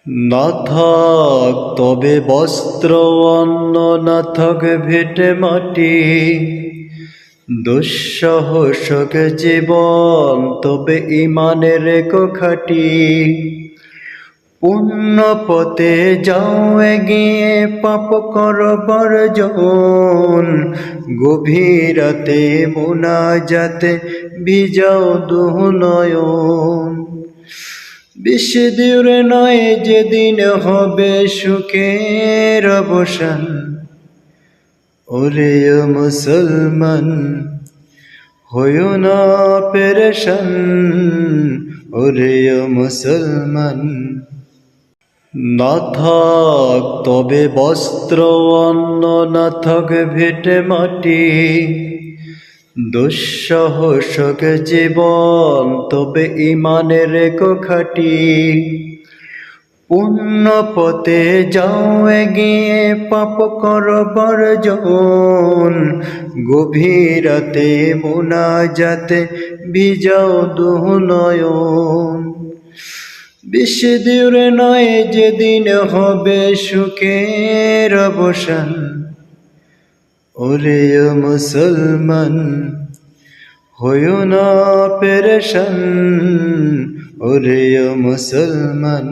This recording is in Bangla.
না থাক তবে বস্ত্র অন্ন, না থাক ভিটে মাটি, দুঃসহ শোক জীবন তবে ইমানের খাঁটি। পুণ্য পথে যাও এগিয়ে, পাপ কর বর্জন, গভীর রাতে মুনাজাতে ভিজাও দুনয়ন। বেশি দূরে নয় যেদিন হবে সুখের অবসান, ওরে ও মুসলমান হইও না পেরেশান, ওরে ও মুসলমান। না থাক তবে বস্ত্র অন্ন, না থাক ভিটে মাটি, দুঃসহ শোক জীবন তবে ইমানের খাঁটি। পুণ্য পথে যাও এগিয়ে, পাপ কর বর্জন, গভীর রাতে মুনাজাতে ভিজাও দুনয়ন। বেশি দূরে নয় যেদিন হবে সুখের অবসান, ওরে ও মুসলমান হইও না পেরেশান, ওরে ও মুসলমান।